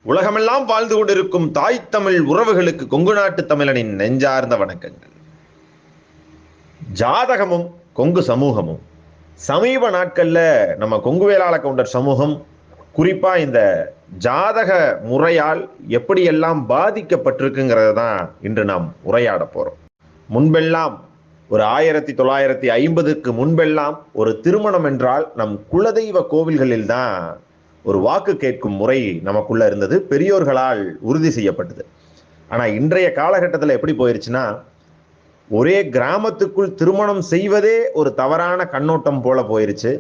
உலகமெல்லாம் வாழ்ந்து கொண்டிருக்கும் தாய் தமிழ் உறவுகளுக்கு கொங்கு நாட்டு தமிழனின் நெஞ்சார்ந்த வணக்கங்கள். ஜாதகமும் கொங்கு சமூகமும் சமீப நாட்கள்ல நம்ம கொங்கு வேளாள கவுண்டர் சமூகம் குறிப்பா இந்த ஜாதக முறையால் எப்படியெல்லாம் பாதிக்கப்பட்டிருக்குங்கிறத தான் இன்று நாம் உரையாட போறோம். முன்பெல்லாம் ஒரு 1950க்கு முன்பெல்லாம் ஒரு திருமணம் என்றால் நம் குலதெய்வ கோவில்களில் தான் ஒரு வாக்கு கேட்கும் முறை நமக்குள்ள இருந்தது, பெரியோர்களால் உறுதி செய்யப்பட்டது. ஆனா இன்றைய காலகட்டத்தில் எப்படி போயிருச்சுன்னா, ஒரே கிராமத்துக்குள் திருமணம் செய்வதே ஒரு தவறான கண்ணோட்டம் போல போயிருச்சு.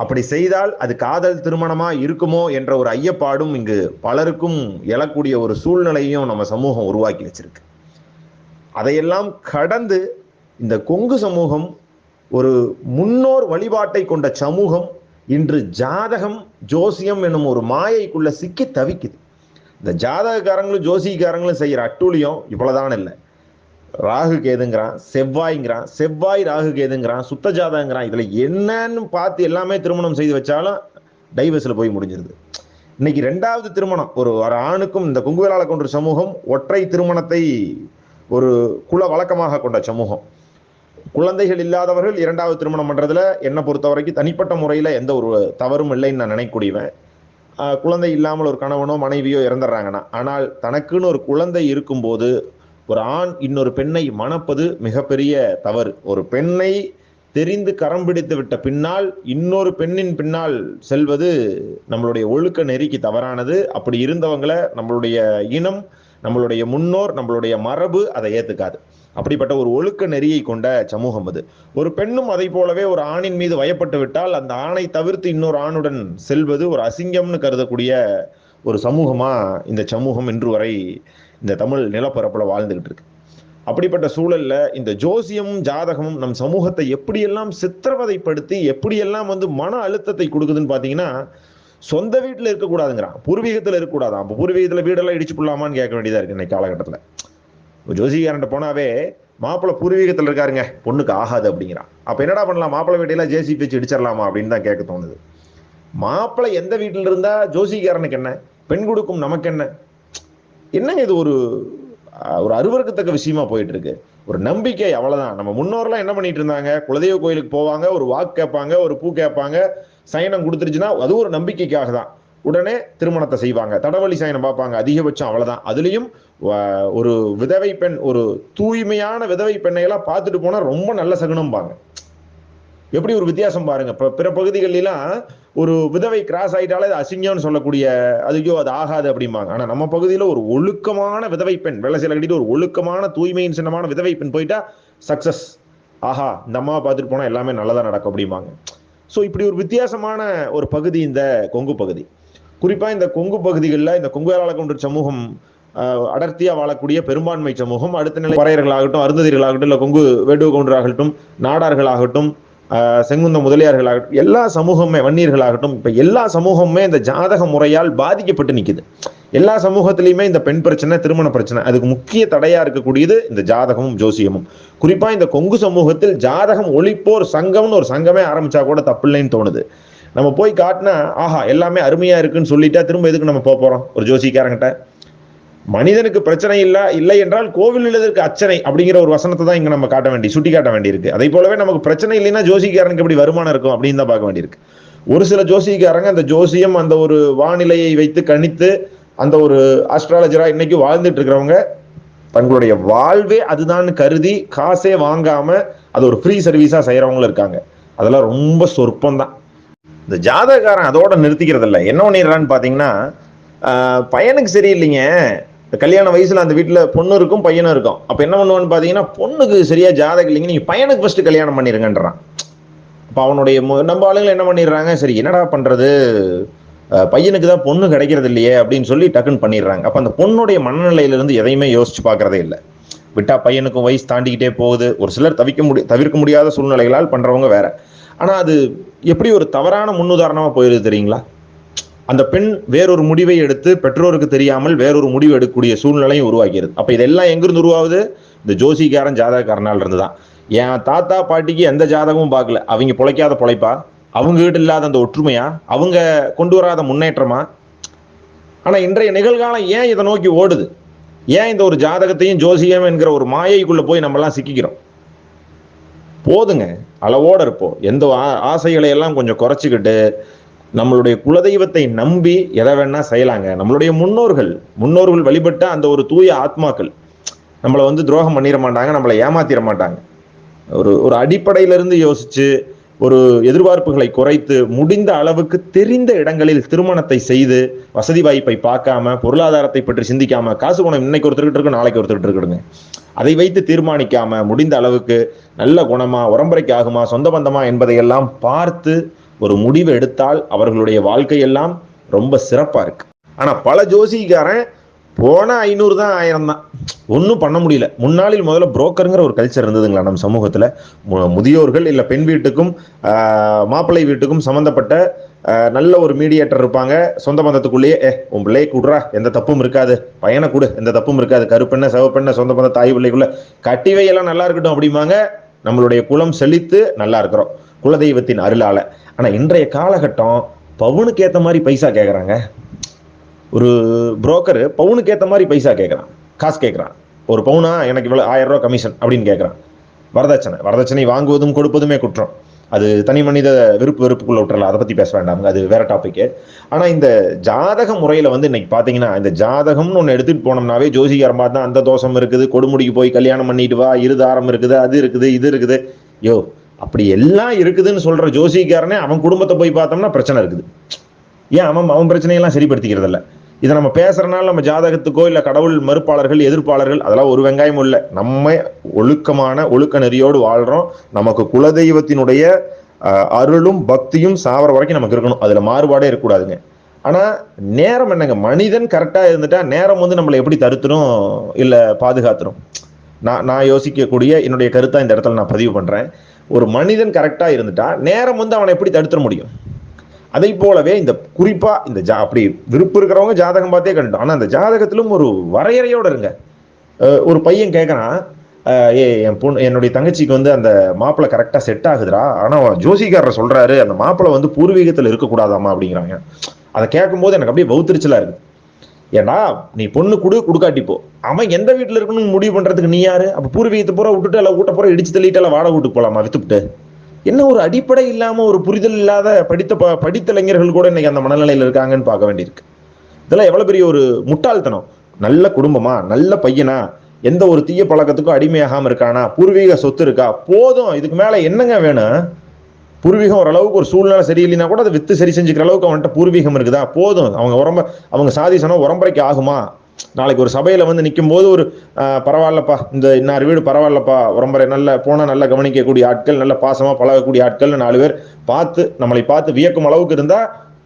அப்படி செய்தால் அது காதல் திருமணமா இருக்குமோ என்ற ஒரு ஐயப்பாடும் இங்கு பலருக்கும் எழக்கூடிய ஒரு சூழ்நிலையும் நம்ம சமூகம் உருவாக்கி வச்சிருக்கு. அதையெல்லாம் கடந்து இந்த கொங்கு சமூகம் ஒரு முன்னோர் வழிபாட்டை கொண்ட சமூகம் இன்று ஜாதகம் ஜோசியம் என்னும் ஒரு மாயைக்குள்ள சிக்கி தவிக்குது. இந்த ஜாதகக்காரங்களும் ஜோசிக்காரங்களும் செய்யற அட்டூழியம் இவ்வளவுதான் இல்லை. ராகு கேதுங்கிறான், செவ்வாய்ங்கிறான், செவ்வாய் ராகு கேதுங்கிறான், சுத்த ஜாதகங்கிறான். இதுல என்னன்னு பார்த்து எல்லாமே திருமணம் செய்து வச்சாலும் டைவர்ஸ்ல போய் முடிஞ்சிருது. இன்னைக்கு 2வது திருமணம் ஒரு ஆணுக்கும் இந்த கொங்கு வேளாள கவுண்டர் சமூகம் ஒற்றை திருமணத்தை ஒரு குல வழக்கமாக கொண்ட சமூகம். குழந்தைகள் இல்லாதவர்கள் 2வது திருமணம் பண்றதுல என்னை பொறுத்த வரைக்கும் தனிப்பட்ட முறையில எந்த ஒரு தவறும் இல்லைன்னு நான் நினைக்கூடியவன். குழந்தை இல்லாமல் ஒரு கணவனோ மனைவியோ இறந்துடுறாங்கன்னா, ஆனால் தனக்குன்னு ஒரு குழந்தை இருக்கும்போது ஒரு ஆண் இன்னொரு பெண்ணை மணப்பது மிகப்பெரிய தவறு. ஒரு பெண்ணை தெரிந்து கரம் பிடித்து விட்ட பின்னால் இன்னொரு பெண்ணின் பின்னால் செல்வது நம்மளுடைய ஒழுக்க நெறிக்கு தவறானது. அப்படி இருந்தவங்களை நம்மளுடைய இனம், நம்மளுடைய முன்னோர், நம்மளுடைய மரபு அதை ஏத்துக்காது. அப்படிப்பட்ட ஒரு ஒழுக்க நெறியை கொண்ட சமூகம் அது. ஒரு பெண்ணும் அதை போலவே ஒரு ஆணின் மீது வயப்பட்டு விட்டால் அந்த ஆணை தவிர்த்து இன்னொரு ஆணுடன் செல்வது ஒரு அசிங்கம்னு கருதக்கூடிய ஒரு சமூகமா இந்த சமூகம் இன்று வரை இந்த தமிழ் நிலப்பரப்புல வாழ்ந்துகிட்டு இருக்கு. அப்படிப்பட்ட சூழல்ல இந்த ஜோசியமும் ஜாதகமும் நம் சமூகத்தை எப்படியெல்லாம் சித்திரவதைப்படுத்தி எப்படியெல்லாம் மன அழுத்தத்தை கொடுக்குதுன்னு பாத்தீங்கன்னா, சொந்த வீட்டுல இருக்கக்கூடாதுங்கிறான், பூர்வீகத்துல இருக்கக்கூடாதான். அப்ப பூர்வீகத்துல வீடெல்லாம் இடிச்சு போடலாமான்னு கேட்க வேண்டியதா இருக்கு இன்னைக்கு காலகட்டத்துல. ஜோசிகாரன்ட்ட போனாவே மாப்பிள்ளை பூர்வீகத்தில் இருக்காருங்க, பொண்ணுக்கு ஆகாது அப்படிங்கிறான். அப்ப என்னடா பண்ணலாம், மாப்பிள்ளை வீட்டையெல்லாம் ஜேசிபி வச்சு இடிச்சிடலாமா அப்படின்னு தான் கேட்க தோணுது. மாப்பிள்ளை எந்த வீட்டில் இருந்தா ஜோசிகாரனுக்கு என்ன, பெண் கொடுக்கும் நமக்கு என்ன? என்னங்க இது ஒரு ஒரு அருவருக்கத்தக்க விஷயமா போயிட்டு இருக்கு. ஒரு நம்பிக்கை, அவ்வளவுதான். நம்ம முன்னோர்லாம் என்ன பண்ணிட்டு இருந்தாங்க, குலதெய்வ கோயிலுக்கு போவாங்க, ஒரு வாக்கு கேட்பாங்க, ஒரு பூ கேட்பாங்க, சயனம் கொடுத்துருச்சுன்னா அது ஒரு நம்பிக்கைக்காக தான். உடனே திருமணத்தை செய்வாங்க, தடவழி சயனம் பார்ப்பாங்க, அதிகபட்சம் அவ்வளவுதான். அதுலயும் ஒரு விதவை பெண், ஒரு தூய்மையான விதவை பெண்ணை எல்லாம் பார்த்துட்டு போனா ரொம்ப நல்ல சகுனம் பாங்க. எப்படி ஒரு வித்தியாசம் பாருங்க. பிற பகுதிகளெல்லாம் ஒரு விதவை கிராஸ் ஆயிட்டாலே அது அசிங்கம்னு சொல்லக்கூடிய, அதுக்கோ அது ஆகாது அப்படிம்பாங்க. ஆனா நம்ம பகுதியில ஒரு ஒழுக்கமான விதவை பெண், வெள்ளை சேலை கட்டிட்டு ஒரு ஒழுக்கமான தூய்மையின் சின்னமான விதவை பெண் போயிட்டா சக்சஸ், ஆஹா இந்த அம்மாவை பார்த்துட்டு போனா எல்லாமே நல்லதா நடக்கும் அப்படிம்பாங்க. ஸோ இப்படி ஒரு வித்தியாசமான ஒரு பகுதி இந்த கொங்கு பகுதி. குறிப்பா இந்த கொங்கு பகுதிகளில் இந்த கொங்கு வேளாள கவுண்டர் சமூகம் அடர்த்தியா வாழக்கூடிய பெரும்பான்மை சமூகம். அடுத்த நிலை பறையர்களாகட்டும், அருந்ததிர்களாகட்டும், இல்ல கொங்கு வேடுவ கவுண்டராகட்டும், நாடார்களாகட்டும், செங்குந்த முதலியார்களாகட்டும், எல்லா சமூகமே, வன்னியர்களாகட்டும், இப்ப எல்லா சமூகமுமே இந்த ஜாதக முறையால் பாதிக்கப்பட்டு நிக்குது. எல்லா சமூகத்திலையுமே இந்த பெண் பிரச்சனை, திருமண பிரச்சனை, அதுக்கு முக்கிய தடையா இருக்கக்கூடியது இந்த ஜாதகமும் ஜோசியமும். குறிப்பா இந்த கொங்கு சமூகத்தில் ஜாதகம் ஒழிப்போர் சங்கம்னு ஒரு சங்கமே ஆரம்பிச்சா கூட தப்பில்லைன்னு தோணுது. நம்ம போய் காட்டினா ஆஹா எல்லாமே அருமையா இருக்குன்னு சொல்லிட்டா திரும்ப எதுக்கு நம்ம போறோம் ஒரு ஜோசிக்காரங்கிட்ட? மனிதனுக்கு பிரச்சனை இல்லை என்றால் கோவில் நிலத்திற்கு அச்சனை அப்படிங்கிற ஒரு வசனத்தை தான் இங்க நம்ம சுட்டி காட்ட வேண்டியிருக்கு. அதே போலவே நமக்கு பிரச்சனை இல்லைன்னா ஜோசிக்காரனுக்கு எப்படி வருமானம் இருக்கும் அப்படின்னு தான் பார்க்க வேண்டியிருக்கு. ஒரு சில ஜோசிக்காரங்க அந்த ஜோசியம், அந்த ஒரு வானிலையை வைத்து கணித்து அந்த ஒரு ஆஸ்ட்ராலஜரா இன்னைக்கு வாழ்ந்துட்டு இருக்கிறவங்க தங்களுடைய வாழ்வே அதுதான் கருதி காசே வாங்காம அது ஒரு ஃப்ரீ சர்வீஸா செய்யறவங்களும் இருக்காங்க. அதெல்லாம் ரொம்ப சொற்பம் தான். இந்த ஜாதகக்காரன் அதோட நிறுத்திக்கிறது இல்லை. என்ன பண்ணிடுறான்னு பாத்தீங்கன்னா, பையனுக்கு சரியில்லைங்க, கல்யாண வயசுல அந்த வீட்டுல பொண்ணு இருக்கும் பையனும் இருக்கும். அப்ப என்ன பண்ணுவான்னு பாத்தீங்கன்னா, பொண்ணுக்கு சரியா ஜாதகம் இல்லைங்க, நீங்க பையனுக்கு ஃபர்ஸ்ட் கல்யாணம் பண்ணிருங்கன்றான். அப்ப அவனுடைய நம்ம ஆளுங்க என்ன பண்ணிடுறாங்க, சரி என்னடா பண்றது, பையனுக்கு தான் பொண்ணு கிடைக்கிறது இல்லையே அப்படின்னு சொல்லி டக்குன்னு பண்ணிடுறாங்க. அப்ப அந்த பொண்ணுடைய மனநிலையில இருந்து எதையுமே யோசிச்சு பாக்குறதே இல்லை. விட்டா பையனுக்கும் வயசு தாண்டிக்கிட்டே போகுது. ஒரு சிலர் தவிர்க்க முடியாத சூழ்நிலைகளால் பண்றவங்க வேற. ஆனா அது எப்படி ஒரு தவறான முன்னுதாரணமா போயிருது தெரியுங்களா? அந்த பெண் வேறொரு முடிவை எடுத்து பெற்றோருக்கு தெரியாமல் வேறொரு முடிவு எடுக்கக்கூடிய சூழ்நிலையும் உருவாக்கிறது. அப்ப இதெல்லாம் எங்கிருந்து உருவாகுது? இந்த ஜோசிக்காரன் ஜாதகக்காரனால் இருந்துதான். என் தாத்தா பாட்டிக்கு எந்த ஜாதகமும் பார்க்கல, அவங்க பொழைக்காத பொழைப்பா, அவங்க கிட்ட இல்லாத அந்த ஒற்றுமையா, அவங்க கொண்டு வராத முன்னேற்றமா? ஆனா இன்றைய நிகழ்காலம் ஏன் இதை நோக்கி ஓடுது? ஏன் இந்த ஒரு ஜாதகத்தையும் ஜோசியம் என்கிற ஒரு மாயைக்குள்ள போய் நம்ம எல்லாம் சிக்கிக்கிறோம்? போதுங்க, அளவோட இருப்போம். எந்த ஆசைகளை எல்லாம் கொஞ்சம் குறைச்சிக்கிட்டு நம்மளுடைய குலதெய்வத்தை நம்பி எதை வேணா செய்யலாங்க. நம்மளுடைய முன்னோர்கள் வழிபட்ட அந்த ஒரு தூய ஆத்மாக்கள் நம்மளை வந்து துரோகம் பண்ணிட மாட்டாங்க, நம்மளை ஏமாத்திட மாட்டாங்க. ஒரு அடிப்படையிலிருந்து யோசிச்சு ஒரு எதிர்பார்ப்புகளை குறைத்து முடிந்த அளவுக்கு தெரிந்த இடங்களில் திருமணத்தை செய்து வசதி வாய்ப்பை பார்க்காம பொருளாதாரத்தை பற்றி சிந்திக்காம, காசு குணம் இன்னைக்கு ஒருத்தர்கிட்ட இருக்கு நாளைக்கு ஒருத்தர்கிட்ட இருக்குதுங்க, அதை வைத்து தீர்மானிக்காம முடிந்த அளவுக்கு நல்ல குணமா உரம்பரைக்கு ஆகுமா சொந்த பந்தமா என்பதையெல்லாம் பார்த்து ஒரு முடிவு எடுத்தால் அவர்களுடைய வாழ்க்கையெல்லாம் ரொம்ப சிறப்பா இருக்கு. ஆனா பல ஜோசிக்காரன் போனா 500 தான் 1000 தான், ஒன்றும் பண்ண முடியல. முன்னாளில் முதல்ல புரோக்கருங்கிற ஒரு கல்ச்சர் இருந்ததுங்களா நம்ம சமூகத்துல? முதியோர்கள் இல்ல பெண் வீட்டுக்கும் மாப்பிள்ளை வீட்டுக்கும் சம்பந்தப்பட்ட நல்ல ஒரு மீடியேட்டர் இருப்பாங்க. சொந்த பந்தத்துக்குள்ளேயே உன் பிள்ளையை கூடுறா, எந்த தப்பும் இருக்காது, பையனை கூடு, எந்த தப்பும் இருக்காது, கருப்பெண்ண சிவப்பெண்ண சொந்த பந்த தாய் பிள்ளைக்குள்ள கட்டிவையெல்லாம் நல்லா இருக்கட்டும் அப்படிம்பாங்க. நம்மளுடைய குலம் செழித்து நல்லா இருக்கிறோம் குலதெய்வத்தின் அருளால. ஆனா இன்றைய காலகட்டம் பவுனுக்கு ஏத்த மாதிரி பைசா கேட்கறாங்க. ஒரு புரோக்கர் பவுனுக்கு ஏற்ற மாதிரி பைசா கேட்குறான், காசு கேட்குறான். ஒரு பவுனா எனக்கு இவ்வளோ 1000 ரூபா கமிஷன் அப்படின்னு கேட்குறான். வரதட்சணை வாங்குவதும் கொடுப்பதுமே குற்றம். அது தனி மனித வெறுப்புக்குள்ள விட்டுறலாம், அதை பற்றி பேச வேண்டாம், அது வேற டாபிக். ஆனால் இந்த ஜாதக முறையில் வந்து இன்னைக்கு பார்த்தீங்கன்னா இந்த ஜாதகம்னு ஒன்று எடுத்துகிட்டு போனோம்னாவே ஜோசிகாரம் பார்த்தா அந்த தோஷம் இருக்குது, கொடுமுடிக்கு போய் கல்யாணம் பண்ணிட்டு வா, இருதாரம் இருக்குது, அது இருக்குது, இது இருக்குது. யோ, அப்படி எல்லாம் இருக்குதுன்னு சொல்ற ஜோசிகாரனே அவன் குடும்பத்தை போய் பார்த்தோம்னா பிரச்சனை இருக்குது. ஏன் அவன் பிரச்சனையெல்லாம் சரிப்படுத்திக்கிறது இல்லை. இதை நம்ம பேசுறதுனால நம்ம ஜாதகத்துக்கோ இல்லை கடவுள் மறுப்பாளர்கள் எதிர்ப்பாளர்கள் அதெல்லாம் ஒரு வெங்காயமும் இல்லை. நம்ம ஒழுக்க நெறியோடு வாழ்றோம். நமக்கு குலதெய்வத்தினுடைய அருளும் பக்தியும் சாவர வரைக்கும் நமக்கு இருக்கணும், அதுல மாறுபாடே இருக்கக்கூடாதுங்க. ஆனா நேரம் என்னங்க, மனிதன் கரெக்டா இருந்துட்டா நேரம் வந்து நம்மளை எப்படி தடுத்துரும் இல்ல பாதுகாத்துரும்? நான் யோசிக்கக்கூடிய என்னுடைய கருத்தா இந்த இடத்துல நான் பதிவு பண்றேன். ஒரு மனிதன் கரெக்டா இருந்துட்டா நேரம் வந்து அவனை எப்படி தடுத்துட முடியும்? அதை போலவே இந்த குறிப்பா இந்த அப்படி விருப்பம் இருக்கிறவங்க ஜாதகம் பார்த்தே கண்டுட்டோம். ஆனா அந்த ஜாதகத்திலும் ஒரு வரையறையோட இருங்க. ஒரு பையன் கேட்கறான், என்னுடைய தங்கச்சிக்கு வந்து அந்த மாப்பிள்ளை கரெக்டா செட் ஆகுதுடா, ஆனா ஜோசிகாரர் சொல்றாரு அந்த மாப்பிள்ளை வந்து பூர்வீகத்துல இருக்கக்கூடாதாமா அப்படிங்கிறாங்க. அதை கேட்கும் போது எனக்கு அப்படியே பௌத்திரிச்சலா இருக்கு. ஏன்னா நீ பொண்ணு கொடுக்காட்டிப்போ அவன் எந்த வீட்டுல இருக்கணும்னு முடிவு பண்றதுக்கு நீ யாரு? அப்ப பூர்வீகத்தை பூரா விட்டுட்டு எல்லாம் ஊட்ட பூரா இடிச்சு தள்ளிட்டு எல்லாம் வாடகை வீட்டுக்கு போலாமா வித்துப்பிட்டு? என்ன ஒரு அடிப்படை இல்லாம ஒரு புரிதல் இல்லாத படித்த இளைஞர்கள் கூட இன்னைக்கு அந்த மனநிலையில இருக்காங்கன்னு பார்க்க வேண்டியிருக்கு. இதெல்லாம் எவ்வளவு பெரிய ஒரு முட்டாள்தனம். நல்ல குடும்பமா, நல்ல பையனா, எந்த ஒரு தீய பழக்கத்துக்கும் அடிமையாகாம இருக்கானா, பூர்வீக சொத்து இருக்கா, போதும். இதுக்கு மேல என்னங்க வேணும்? பூர்வீகம் ஓரளவுக்கு ஒரு சூழ்நிலை சரியில்லைன்னா கூட அதை வித்து சரி செஞ்சுக்கிற அளவுக்கு அவன்கிட்ட பூர்வீகம் இருக்குதா, போதும். அவங்க சாதிசனம் உரம்பரைக்கு ஆகுமா? நாளைக்கு ஒரு சபையில வந்து நிற்கும் போது ஒரு பரவாயில்லப்பா, இந்த இன்னார் வீடு பரவாயில்லப்பா, உரம்பரை நல்ல போனா நல்லா கவனிக்கக்கூடிய ஆட்கள், நல்ல பாசமா பழகக்கூடிய ஆட்கள் 4 பேர் நம்மளை பார்த்து வியக்கும் அளவுக்கு இருந்தா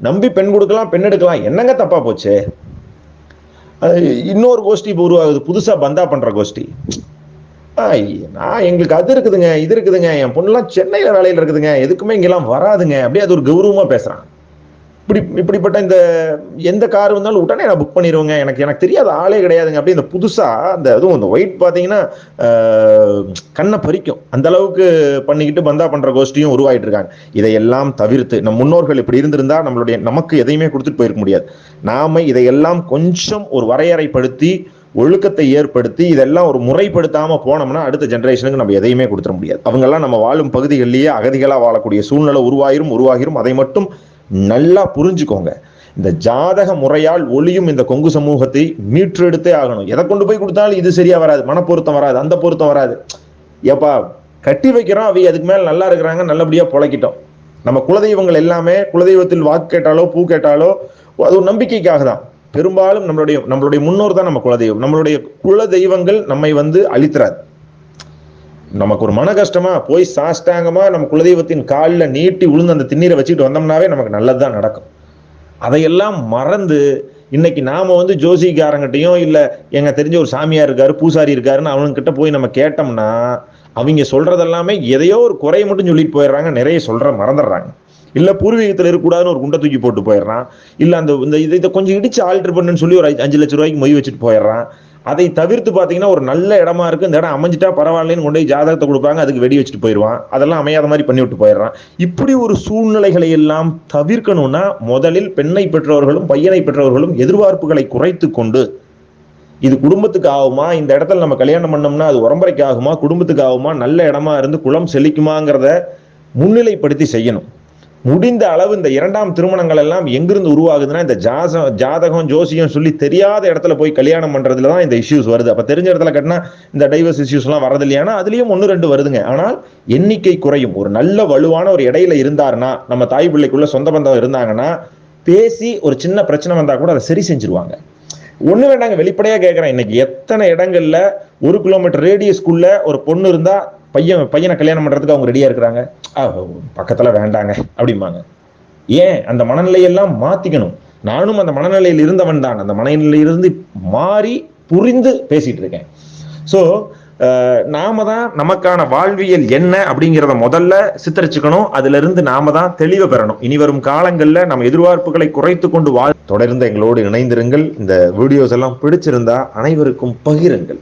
நம்பி பெண் கொடுக்கலாம், பெண் எடுக்கலாம். என்னங்க தப்பா போச்சு? இன்னொரு கோஷ்டி இப்போ உருவாகுது, புதுசா பந்தா பண்ற கோஷ்டி. எங்களுக்கு அது இருக்குதுங்க, இது இருக்குதுங்க, என் பொண்ணுலாம் சென்னையில வேலையில இருக்குதுங்க, எதுக்குமே இங்கெல்லாம் வராதுங்க, அப்படியே அது ஒரு கௌரவமா பேசுறான். இப்படிப்பட்ட இந்த எந்த கார் வந்தாலும் உடனே நான் புக் பண்ணிடுவேங்க, எனக்கு தெரியாத ஆளே கிடையாதுங்க. அப்படியே இந்த புதுசா அதுவும் இந்த ஒயிட் பாத்தீங்கன்னா கண்ணை பறிக்கும், அந்த அளவுக்கு பண்ணிக்கிட்டு பந்தா பண்ற கோஷ்டியும் உருவாயிட்டு இருக்காங்க. இதையெல்லாம் தவிர்த்து நம் முன்னோர்கள் இப்படி இருந்திருந்தா நமக்கு எதையுமே கொடுத்துட்டு போயிருக்க முடியாது. நாம இதையெல்லாம் கொஞ்சம் ஒரு வரையறைப்படுத்தி ஒழுக்கத்தை ஏற்படுத்தி இதெல்லாம் ஒரு முறைப்படுத்தாம போனோம்னா அடுத்த ஜெனரேஷனுக்கு நம்ம எதையுமே கொடுத்துட முடியாது. அவங்கெல்லாம் நம்ம வாழும் பகுதிகளிலேயே அகதிகளா வாழக்கூடிய சூழ்நிலை உருவாகிரும். அதை மட்டும் நல்லா புரிஞ்சுக்கோங்க. இந்த ஜாதக முறையால் ஒளியும் இந்த கொங்கு சமூகத்தை மீட்டெடுத்தே ஆகணும். எதை கொண்டு போய் கொடுத்தாலும் இது சரியா வராது, மனப்பொருத்தம் வராது, அந்த பொருத்தம் வராது. ஏப்பா கட்டி வைக்கிறோம், அவை அதுக்கு மேல நல்லா இருக்கிறாங்க, நல்லபடியா பொழைக்கிட்டோம். நம்ம குலதெய்வங்கள் எல்லாமே குலதெய்வத்தில் வாக்கு கேட்டாலோ பூ கேட்டாலோ அது ஒரு நம்பிக்கைக்காக தான். பெரும்பாலும் நம்மளுடைய முன்னோர் தான் நம்ம குலதெய்வம். நம்மளுடைய குலதெய்வங்கள் நம்மை வந்து அழித்துறாது. நமக்கு ஒரு மன கஷ்டமா போய் சாஷ்டாங்கமா நம்ம குலதெய்வத்தின் காலில் நீட்டி உளுந்து அந்த திண்ணீரை வச்சுட்டு வந்தோம்னாவே நமக்கு நல்லதுதான் நடக்கும். அதையெல்லாம் மறந்து இன்னைக்கு நாம வந்து ஜோசிக்காரங்கிட்டையும் இல்ல எங்க தெரிஞ்ச ஒரு சாமியார் இருக்காரு, பூசாரி இருக்காருன்னு அவனுக்கிட்ட போய் நம்ம கேட்டோம்னா அவங்க சொல்றதெல்லாமே எதையோ ஒரு குறையை மட்டும் சொல்லிட்டு போயிடுறாங்க, நிறைய மறந்துடுறாங்க. இல்ல பூர்வீகத்தில் இருக்கக்கூடாதுன்னு ஒரு குண்டை தூக்கி போட்டு போயிடுறான். இல்ல இதை கொஞ்சம் இடிச்சு ஆல்டர் பண்ணுன்னு சொல்லி ஒரு 5 லட்சம் ரூபாய்க்கு மொய் வச்சுட்டு போயிடுறான். அதை தவிர்த்து பாத்தீங்கன்னா ஒரு நல்ல இடமா இருக்கு, இந்த இடம் அமைஞ்சிட்டா பரவாயில்லன்னு கொண்டு போய் ஜாதகத்தை கொடுப்பாங்க, அதுக்கு வெடி வச்சுட்டு போயிடுவான், அதெல்லாம் அமையாத மாதிரி பண்ணி விட்டு போயிடுறான். இப்படி ஒரு சூழ்நிலைகளை எல்லாம் தவிர்க்கணும்னா முதலில் பெண்ணை பெற்றவர்களும் பையனை பெற்றவர்களும் எதிர்பார்ப்புகளை குறைத்து கொண்டு, இது குடும்பத்துக்கு ஆகுமா, இந்த இடத்துல நம்ம கல்யாணம் பண்ணோம்னா அது உரம்பரைக்கு ஆகுமா, குடும்பத்துக்கு ஆகுமா, நல்ல இடமா இருந்து குலம் செழிக்குமாங்கிறத முன்னிலைப்படுத்தி செய்யணும். முடிந்த அளவு இந்த இரண்டாம் திருமணங்கள் எல்லாம் எங்கிருந்து உருவாகுதுன்னா, இந்த ஜாதகம் ஜோசியம் சொல்லி தெரியாத இடத்துல போய் கல்யாணம் பண்றதுல தான் இந்த இஷ்யூஸ் வருது. அப்ப தெரிஞ்ச இடத்துல கட்டினா இந்த டைவர்ஸ் இஷ்யூஸ் எல்லாம் வரது இல்லையானா அதுலயும் 1-2 வருதுங்க. ஆனால் எண்ணிக்கை குறையும். ஒரு நல்ல வலுவான ஒரு இடையில இருந்தாருன்னா, நம்ம தாய் பிள்ளைக்குள்ள சொந்த பந்தம் இருந்தாங்கன்னா, பேசி ஒரு சின்ன பிரச்சனை வந்தா கூட அதை சரி செஞ்சிருவாங்க. ஒண்ணு வேண்டாங்க, வெளிப்படையா கேட்கிறேன், இன்னைக்கு எத்தனை இடங்கள்ல 1 கிலோமீட்டர் ரேடியஸ்குள்ள ஒரு பொண்ணு இருந்தா பையனை கல்யாணம் பண்றதுக்கு அவங்க ரெடியா இருக்கிறாங்க. பக்கத்துல வேண்டாங்க அப்படிம்பாங்க. ஏன்? அந்த மனநிலையெல்லாம் மாத்திக்கணும். நானும் அந்த மனநிலையில் இருந்தவன் தான். அந்த மனநிலையிலிருந்து மாறி புரிந்து பேசிட்டு இருக்கேன். ஸோ நாம தான் நமக்கான வாழ்வியல் என்ன அப்படிங்கிறத முதல்ல சித்தரிச்சுக்கணும். அதுல இருந்து நாம தான் தெளிவு பெறணும். இனி வரும் காலங்கள்ல நம்ம எதிர்பார்ப்புகளை குறைத்து கொண்டு தொடர்ந்து எங்களோடு இணைந்திருங்கள். இந்த வீடியோஸ் எல்லாம் பிடிச்சிருந்தா அனைவருக்கும் பகிருங்கள்.